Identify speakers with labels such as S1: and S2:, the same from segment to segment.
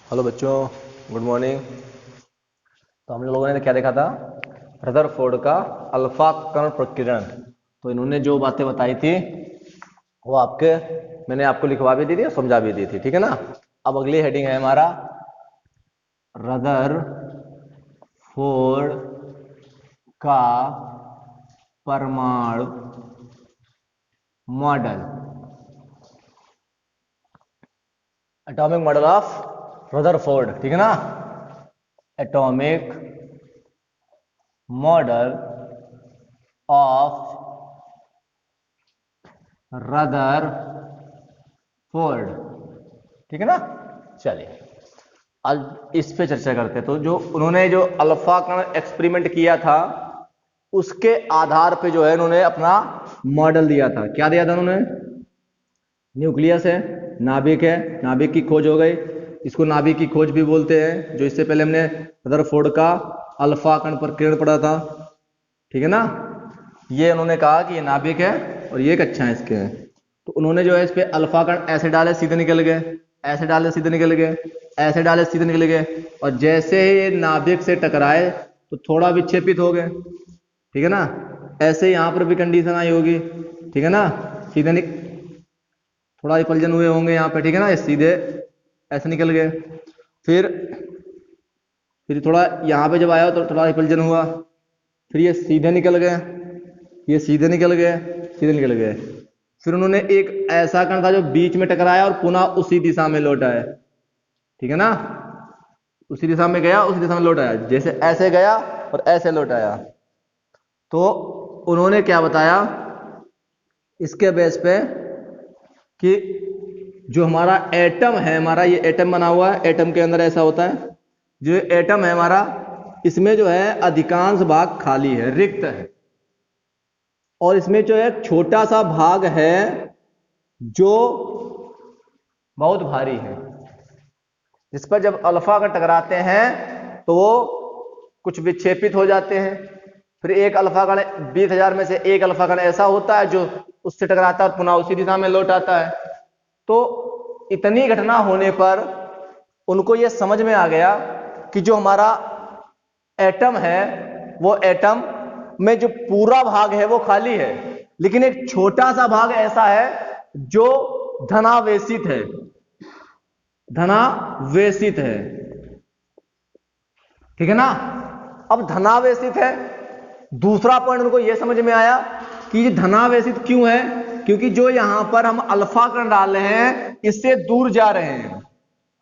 S1: Hello बच्चों, good morning. तो हम लोगों ने क्या देखा था? रदरफोर्ड का अल्फा कण प्रकीर्णन। तो इन्होंने जो बातें बताई थी वो मैंने आपको लिखवा भी दी थी और समझा भी दी थी, ठीक है ना। अब अगली हेडिंग है हमारा रदरफोर्ड का परमाणु model, atomic model of Rutherford, ठीक है ना। एटॉमिक मॉडल ऑफ रदरफोर्ड, ठीक है ना। चलिए आज इस पे चर्चा करते हैं। तो जो उन्होंने जो अल्फा कण एक्सपेरिमेंट किया था उसके आधार पे जो है उन्होंने अपना मॉडल दिया था। क्या दिया था उन्होंने? न्यूक्लियस है, नाभिक है, नाभिक की खोज हो गई, इसको नाभिक की खोज भी बोलते हैं। जो इससे पहले हमने रदरफोर्ड का अल्फा कण प्रकीर्णन पढ़ा था, ठीक है ना। ये उन्होंने कहा कि ये नाभिक है और ये कक्षा है इसके। तो उन्होंने जो है इस पे अल्फा कण ऐसे डाले सीधे निकल गए, ऐसे डाले सीधे निकल गए, ऐसे डाले सीधे निकल गए, और जैसे ही ये नाभिक से टकराए तो थोड़ा विक्षेपित हो गए, ठीक है ना। ऐसे यहां पर भी कंडीशन आई होगी, ठीक है ना। सीधे थोड़ा रिपल्जन हुए होंगे यहाँ पे, ठीक है ना। ये सीधे ऐसे निकल गए, फिर थोड़ा यहाँ पे जब आया तो थोड़ा रिपल्जन हुआ, फिर ये सीधे निकल गए, ये सीधे निकल गए, सीधे निकल गए। फिर उन्होंने एक ऐसा कण था जो बीच में टकराया और पुनः उसी दिशा में लौट आया, ठीक है ना। उसी दिशा में गया, उसी दिशा में लौट आया, जैसे ऐसे गया और ऐसे लौट आया। तो उन्होंने क्या बताया इसके बेस पे कि जो हमारा एटम है, हमारा ये एटम बना हुआ है, एटम के अंदर ऐसा होता है, जो एटम है हमारा, इसमें जो है अधिकांश भाग खाली है, रिक्त है, और इसमें जो है छोटा सा भाग है जो बहुत भारी है। जिस पर जब अल्फा का टकराते हैं तो वो कुछ विक्षेपित हो जाते हैं। फिर एक अल्फा कण 20,000 में से एक अल्फा कण ऐसा होता है जो उससे टकराता है और पुनः उसी दिशा में लौट आता है। तो इतनी घटना होने पर उनको यह समझ में आ गया कि जो हमारा एटम है वो एटम में जो पूरा भाग है वो खाली है, लेकिन एक छोटा सा भाग ऐसा है जो धनावेशित है, धनावेशित है, ठीक है ना। अब धनावेशित है, दूसरा पॉइंट उनको यह समझ में आया कि ये धनावेशित क्यों है, क्योंकि जो यहां पर हम अल्फा कण डाल रहे हैं इससे दूर जा रहे हैं,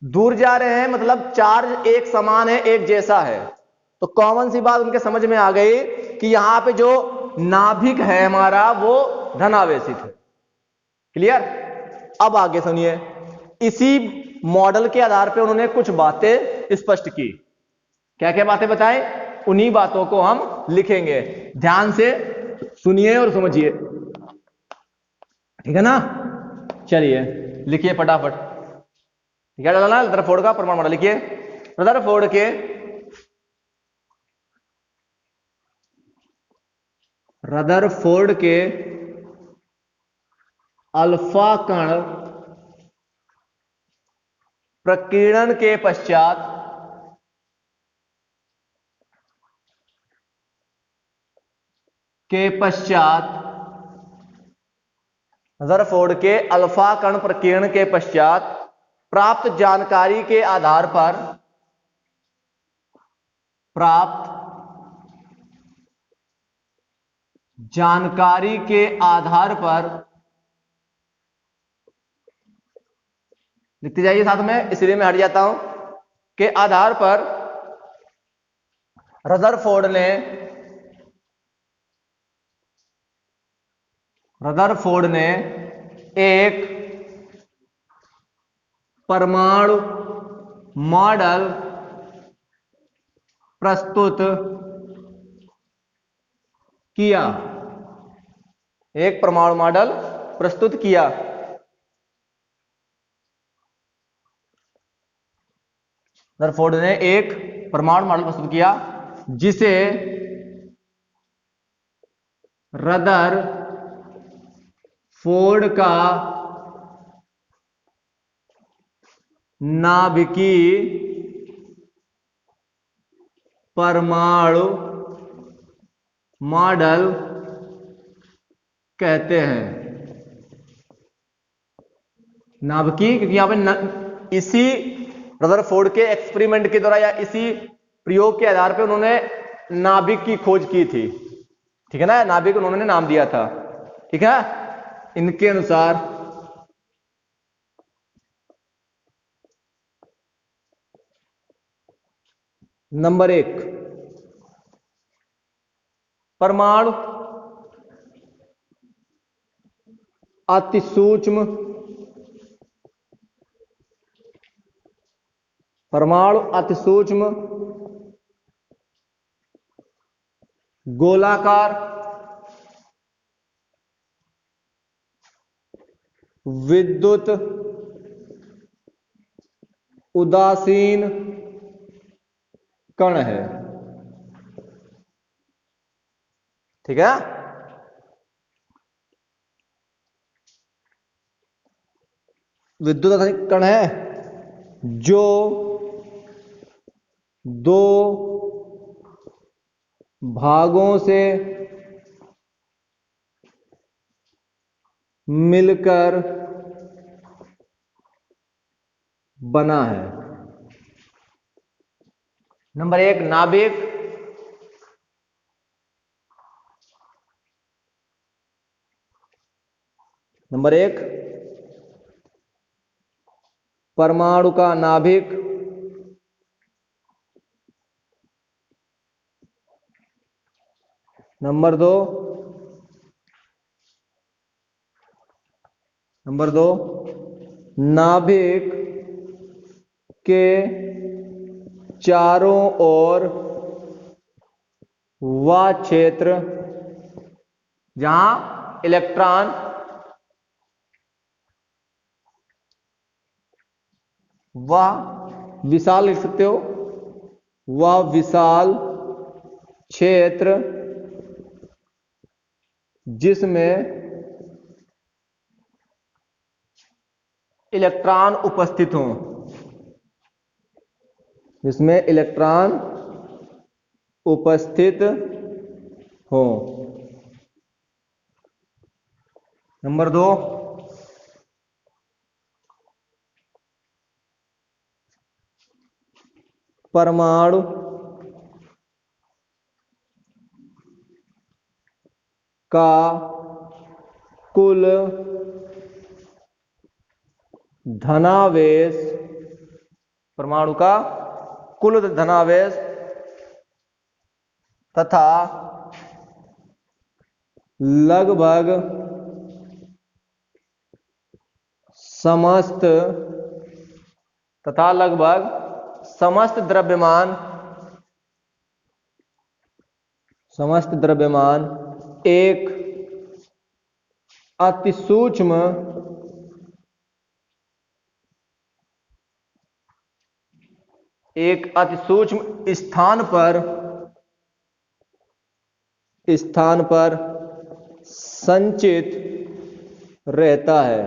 S1: दूर जा रहे हैं, मतलब चार्ज एक समान है, एक जैसा है। तो कॉमन सी बात उनके समझ में आ गई कि यहां पे जो नाभिक है हमारा वो धनावेशित है। क्लियर? अब आगे सुनिए, इसी मॉडल के आधार पे उन्होंने कुछ बातें स्पष्ट की। क्या क्या बातें बताएं, उन्हीं बातों को हम लिखेंगे। ध्यान से सुनिए और समझिए, ठीक है ना। चलिए लिखिए फटाफट। क्या डालना है? रदरफोर्ड का परमाणु मॉडल लिखिए। रदरफोर्ड के अल्फा कण प्रकीर्णन के पश्चात रदरफोर्ड के अल्फा कण प्रकीर्णन के पश्चात प्राप्त जानकारी के आधार पर लिखते जाइए साथ में, इसलिए मैं हट जाता हूं, के आधार पर रदरफोर्ड ने एक परमाणु मॉडल प्रस्तुत किया, एक परमाणु मॉडल प्रस्तुत किया। रदरफोर्ड ने एक परमाणु मॉडल प्रस्तुत किया जिसे रदरफोर्ड का नाभिकीय परमाणु मॉडल कहते हैं। नाभिकीय, क्योंकि यहां पे इसी रदरफोर्ड के एक्सपेरिमेंट के द्वारा या इसी प्रयोग के आधार पे उन्होंने नाभिक की खोज की थी। ठीक है ना, नाभिक उन्होंने नाम दिया था। ठीक है, इनके अनुसार नंबर 1, परमाणु अति सूक्ष्म, परमाणु अति सूक्ष्म गोलाकार विद्युत उदासीन कण है। ठीक है, विद्युत उदासीन कण है जो दो भागों से मिलकर बना है। नंबर 1 नाभिक, नंबर 1 परमाणु का नाभिक, नंबर 2 नाभिक के चारों ओर वह क्षेत्र जहां इलेक्ट्रॉन वह विशाल, लिख सकते हो, वह विशाल क्षेत्र जिसमें इलेक्ट्रॉन उपस्थित हों, जिसमें इलेक्ट्रॉन उपस्थित हो। नंबर 2 परमाणु का कुल धनावेश, परमाणु का कुल धनावेश तथा लगभग समस्त द्रव्यमान एक अति सूक्ष्म स्थान पर संचित रहता है,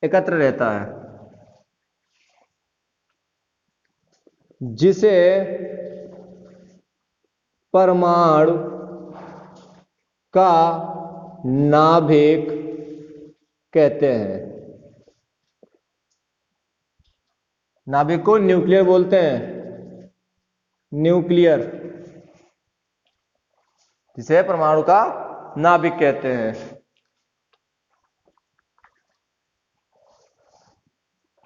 S1: एकत्र रहता है, जिसे परमाणु का नाभिक कहते हैं। नाभिक को न्यूक्लियर बोलते हैं, न्यूक्लियर, जिसे परमाणु का नाभिक कहते हैं।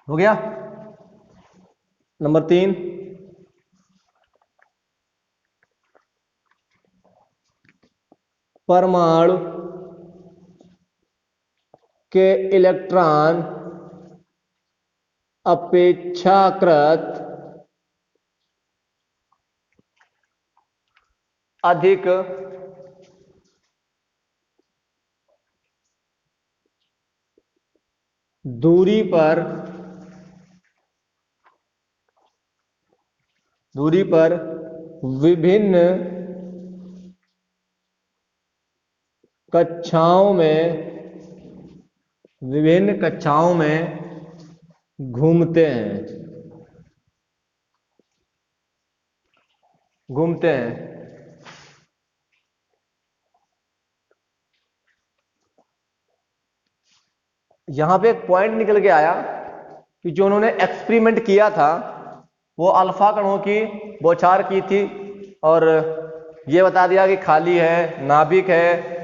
S1: हो गया। नंबर 3 परमाणु के इलेक्ट्रॉन अपेक्षाकृत अधिक दूरी पर विभिन्न कक्षाओं में घूमते हैं, घूमते हैं। यहां पे एक पॉइंट निकल के आया कि जो उन्होंने एक्सपेरिमेंट किया था वो अल्फा कणों की बौछार की थी और ये बता दिया कि खाली है, नाभिक है।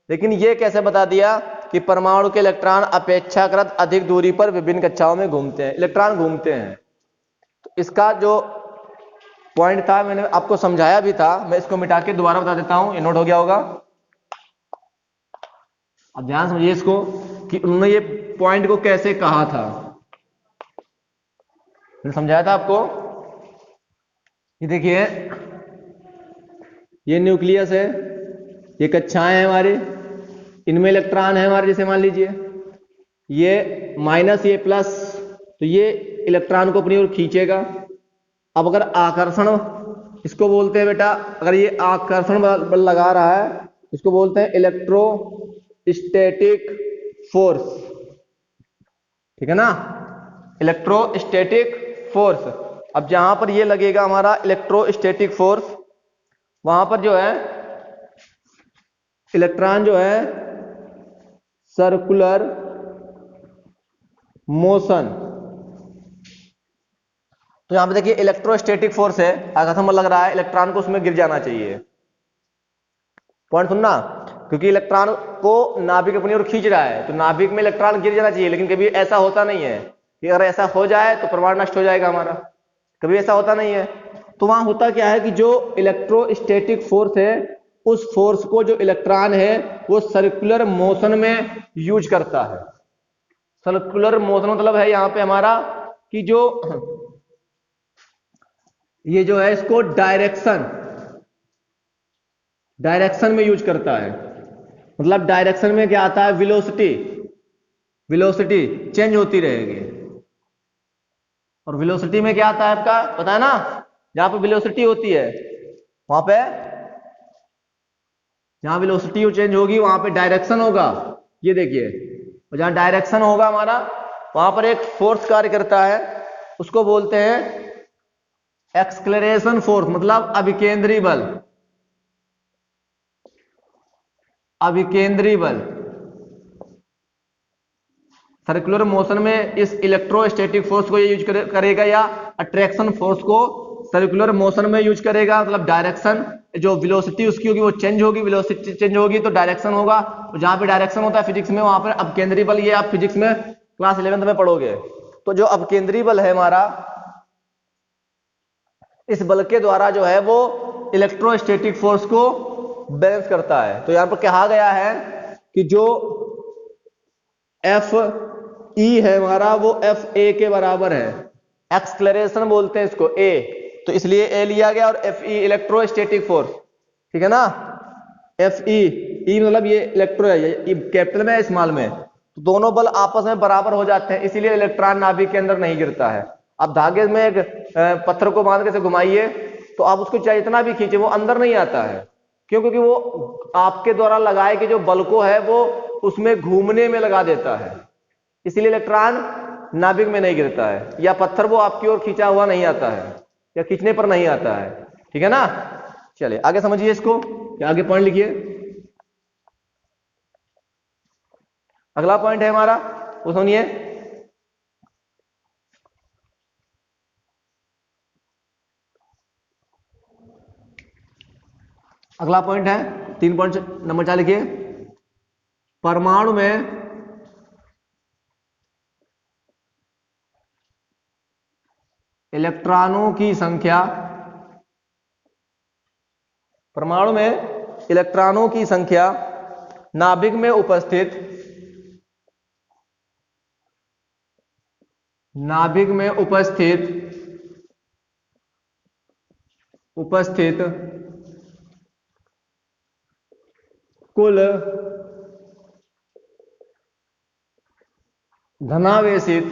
S1: लेकिन ये कैसे बता दिया कि परमाणु के इलेक्ट्रॉन अपेक्षाकृत अधिक दूरी पर विभिन्न कक्षाओं में घूमते हैं, इलेक्ट्रॉन घूमते हैं। तो इसका जो पॉइंट था मैंने आपको समझाया भी था, मैं इसको मिटा के दोबारा बता देता हूं, ये नोट हो गया होगा। अब ध्यान समझिए इसको कि उन्होंने ये पॉइंट को कैसे कहा था। मैंने समझाया था आपको, ये देखिए ये न्यूक्लियस है, ये कक्षाएं हैं हमारी, इनमें इलेक्ट्रॉन है हमारे, जैसे मान लीजिए ये माइनस ये प्लस, तो ये इलेक्ट्रॉन को अपनी ओर खींचेगा। अब अगर आकर्षण इसको बोलते हैं बेटा, अगर ये आकर्षण बल लगा रहा है इसको बोलते हैं इलेक्ट्रोस्टैटिक फोर्स, ठीक है ना, इलेक्ट्रोस्टैटिक फोर्स। अब जहां पर ये लगेगा हमारा इलेक्ट्रोस्टैटिक फोर्स, वहां पर जो है इलेक्ट्रॉन जो है सर्कुलर मोशन, तो यहां पे देखिए इलेक्ट्रोस्टैटिक फोर्स है, आकर्षण लग रहा है, इलेक्ट्रॉन को उसमें गिर जाना चाहिए। पॉइंट सुनना, क्योंकि इलेक्ट्रॉन को नाभिक अपनी ओर खींच रहा है तो नाभिक में इलेक्ट्रॉन गिर जाना चाहिए। लेकिन कभी ऐसा होता नहीं है कि अगर ऐसा हो जाए तो परमाणु नष्ट हो जाएगा हमारा, कभी ऐसा होता नहीं है। तो वहां होता क्या है कि जो इलेक्ट्रोस्टैटिक फोर्स है उस फोर्स को जो इलेक्ट्रॉन है वो सर्कुलर मोशन में यूज करता है। सर्कुलर मोशन मतलब है यहां पे हमारा कि जो ये जो है इसको डायरेक्शन में यूज करता है। मतलब डायरेक्शन में क्या आता है, वेलोसिटी चेंज होती रहेगी। और वेलोसिटी में क्या आता है आपका पता है ना, जहां पे वेलोसिटी होती है वहां पे, जहां वेलोसिटी चेंज होगी वहां पे डायरेक्शन होगा, ये देखिए। और जहां डायरेक्शन होगा हमारा वहां पर एक फोर्स कार्य करता है, उसको बोलते हैं एक्सक्लेरेशन फोर्स, मतलब अभिकेंद्री बल। अभिकेंद्री बल सर्कुलर मोशन में इस इलेक्ट्रोस्टैटिक फोर्स को ये यूज करेगा, या अट्रैक्शन फोर्स को सर्कुलर मोशन में यूज करेगा। मतलब डायरेक्शन जो वेलोसिटी उसकी होगी वो चेंज होगी, वेलोसिटी चेंज होगी तो डायरेक्शन होगा। तो जहां पे डायरेक्शन होता है फिजिक्स में वहां पर अपकेंद्री बल, ये आप फिजिक्स में क्लास 11th में पढ़ोगे। तो जो अपकेंद्री बल है हमारा, इस बल के द्वारा जो है वो इलेक्ट्रोस्टैटिक फोर्स को बैलेंस करता है। तो यहां पर कहा गया है कि जो एफ ई है हमारा वो एफ ए के बराबर है। एक्सक्लेरेशन बोलते हैं इसको ए, तो इसलिए ए लिया गया। और एफ ई इलेक्ट्रोस्टैटिक फोर्स, ठीक है ना। एफ ई मतलब ये इलेक्ट्रो है, ये कैपिटल में है स्मॉल में, तो दोनों बल आपस में बराबर हो जाते हैं, इसीलिए इलेक्ट्रॉन नाभिक के अंदर नहीं गिरता है। आप धागे में एक पत्थर को बांध के से घुमाइए तो आप उसको चाहे इतना भी खींचे वो अंदर नहीं आता है। क्यों? क्योंकि वो आपके द्वारा लगाए के जो बल को है वो उसमें घूमने में लगा देता है, इसलिए इलेक्ट्रॉन नाभिक में नहीं गिरता है। या पत्थर वो आपकी ओर खींचा हुआ नहीं आता है, या खींचने पर नहीं आता है, ठीक है ना। चलिए आगे समझिए इसको, आगे पॉइंट लिखिए। अगला पॉइंट है हमारा, वो सुनिए। अगला पॉइंट है 3 नंबर 4 लिखिए। परमाणु में इलेक्ट्रॉनों की संख्या, परमाणु में इलेक्ट्रॉनों की संख्या नाभिक में उपस्थित कुल धनावेशित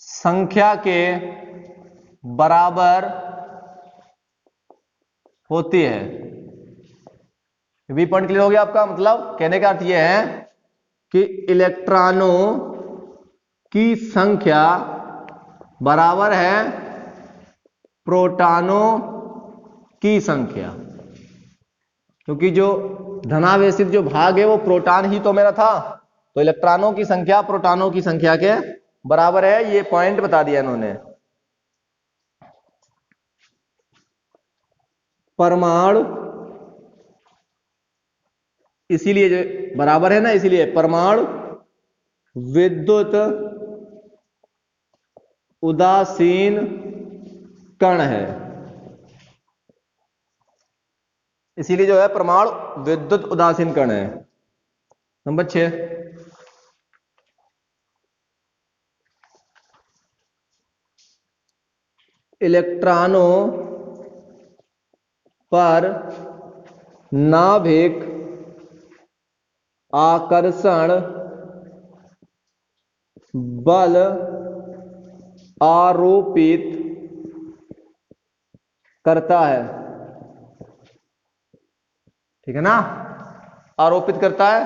S1: संख्या के बराबर होती है। वी पॉइंट क्लियर हो गया आपका? मतलब कहने का अर्थ यह है कि इलेक्ट्रॉनों की संख्या बराबर है प्रोटॉनों की संख्या, क्योंकि जो धनावेशित जो भाग है वो प्रोटॉन ही तो मेरा था, तो इलेक्ट्रॉनों की संख्या प्रोटॉनों की संख्या के बराबर है। ये पॉइंट बता दिया इन्होंने। परमाणु इसीलिए जो बराबर है ना, इसीलिए परमाणु विद्युत उदासीन कण है। इसीलिए जो है परमाणु विद्युत उदासीन कण है। नंबर 6, इलेक्ट्रॉनों पर नाभिक आकर्षण बल आरोपित करता है। ठीक है ना, आरोपित करता है।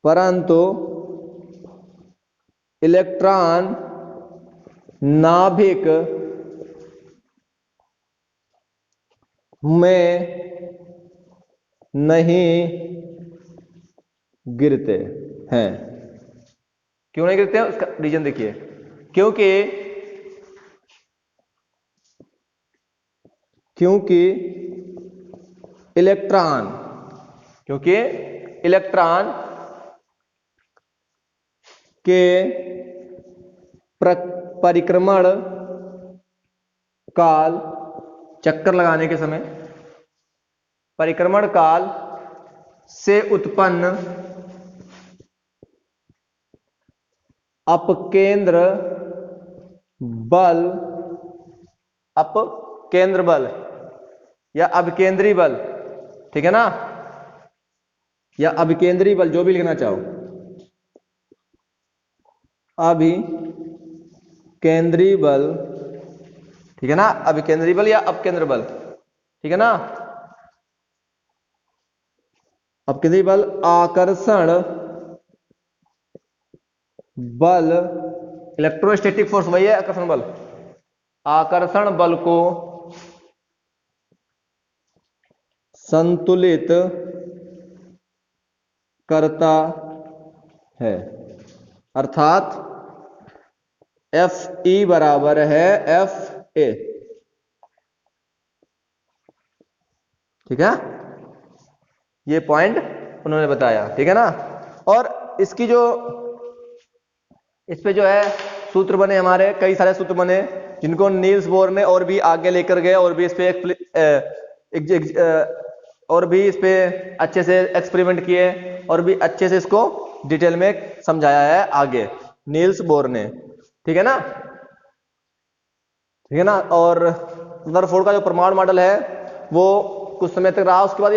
S1: परंतु इलेक्ट्रॉन नाभिक में नहीं गिरते हैं। क्यों नहीं गिरते हैं? उसका रीजन देखिए। क्योंकि इलेक्ट्रॉन के परिक्रमण काल, चक्कर लगाने के समय परिक्रमण काल से उत्पन्न अपकेंद्र बल या अभिकेंद्री बल, ठीक है ना, या अभिकेंद्री बल, जो भी लिखना चाहो, अभिकेंद्री बल, ठीक है ना, अभिकेंद्री बल या अपकेंद्र बल, ठीक है ना। अपकेंद्री बल आकर्षण बल, इलेक्ट्रोस्टैटिक फोर्स वही है आकर्षण बल, आकर्षण बल को संतुलित करता है। अर्थात Fe बराबर है Fa, ठीक है। ये पॉइंट उन्होंने बताया, ठीक है ना। और इसकी जो इस पे जो है सूत्र बने, हमारे कई सारे सूत्र बने जिनको नील्स बोर ने और भी आगे लेकर गए और भी इस पे और भी इस पे अच्छे से एक्सपेरिमेंट किए और भी अच्छे से इसको डिटेल में समझाया है आगे नील्स बोर ने, ठीक है ना, ठीक है ना। और रदरफोर्ड का जो परमाणु मॉडल है वो कुछ समय तक रहा, उसके बाद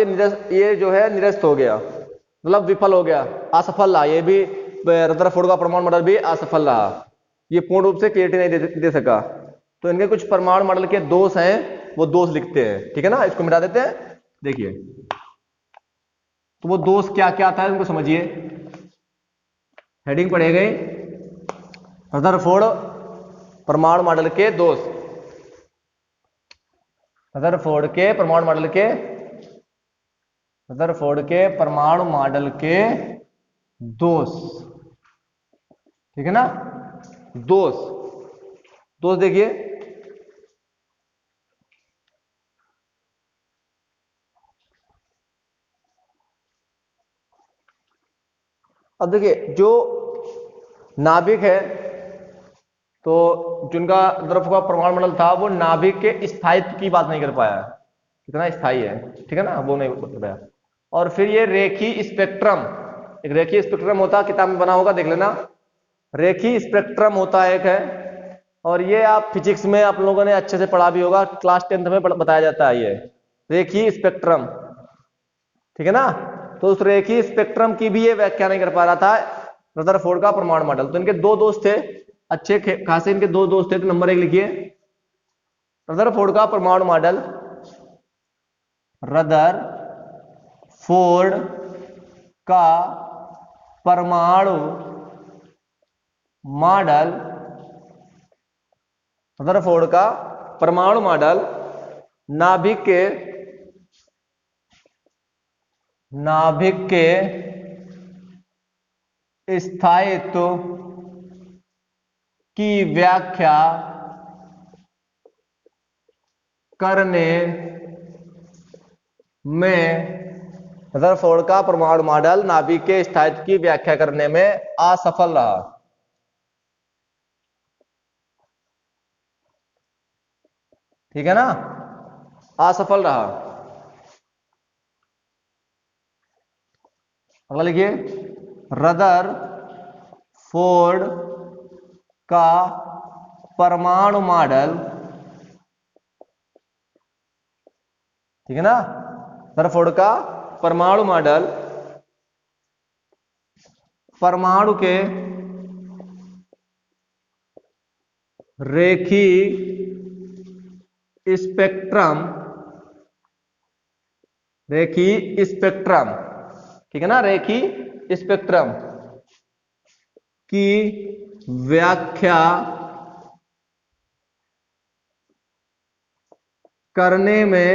S1: ये जो है निरस्त हो गया, मतलब विफल हो गया, असफल रहा। ये भी रदरफोर्ड का परमाणु मॉडल भी असफल रहा, ये पूर्ण रूप से क्लियरिटी नहीं दे सका। तो इनके कुछ परमाणु मॉडल के दोष हैं, वो दोष लिखते हैं, ठीक है ना। इसको मिटा देते हैं, देखिए तो वो दोष क्या क्या आता है उनको समझिए। हेडिंग पढ़े गए रदरफोर्ड परमाणु मॉडल के दोष, रदरफोर्ड के परमाणु मॉडल के दोष, ठीक है ना। दोष देखिए, अब देखिए जो नाभिक है, तो जिनका रदरफोर्ड का परमाणु मॉडल था वो नाभिक के स्थायित्व की बात नहीं कर पाया, कितना स्थायी है, ठीक है ना, वो नहीं बता पाया। और फिर ये रेखी स्पेक्ट्रम, एक रेखी स्पेक्ट्रम होता, किताब में बना होगा देख लेना, रेखी स्पेक्ट्रम होता एक है। और ये आप फिजिक्स में आप लोगों ने अच्छे से पढ़ा भी होगा, क्लास 10th में बताया जाता है ये रेखी स्पेक्ट्रम, ठीक है ना। तो उस रेखी स्पेक्ट्रम की भी ये व्याख्या नहीं कर पा रहा था रदरफोर्ड का परमाणु मॉडल। तो इनके दो दोस्त थे, अच्छे खासे इनके दो दोस्त थे, तो नंबर 1 लिखिए रदरफोर्ड का परमाणु मॉडल, रदरफोर्ड का परमाणु मॉडल, रदरफोर्ड का परमाणु मॉडल नाभिक के स्थायित्व की व्याख्या करने में, रदरफोर्ड का परमाणु मॉडल नाभिक के स्थायित्व की व्याख्या करने में असफल रहा। ठीक है ना, असफल रहा। अगला लिखिए रदरफोर्ड का परमाणु मॉडल, ठीक है ना, रदरफोर्ड का परमाणु मॉडल परमाणु के रेखीय स्पेक्ट्रम, ठीक है ना, रेखीय स्पेक्ट्रम की व्याख्या करने में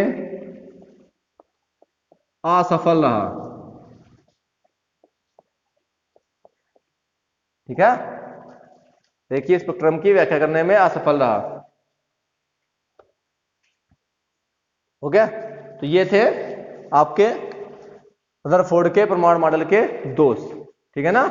S1: असफल रहा। ठीक है, रेखीय स्पेक्ट्रम की व्याख्या करने में असफल रहा। हो गया। तो ये थे आपके रदरफोर्ड के परमाणु मॉडल के दोष। ठीक है ना।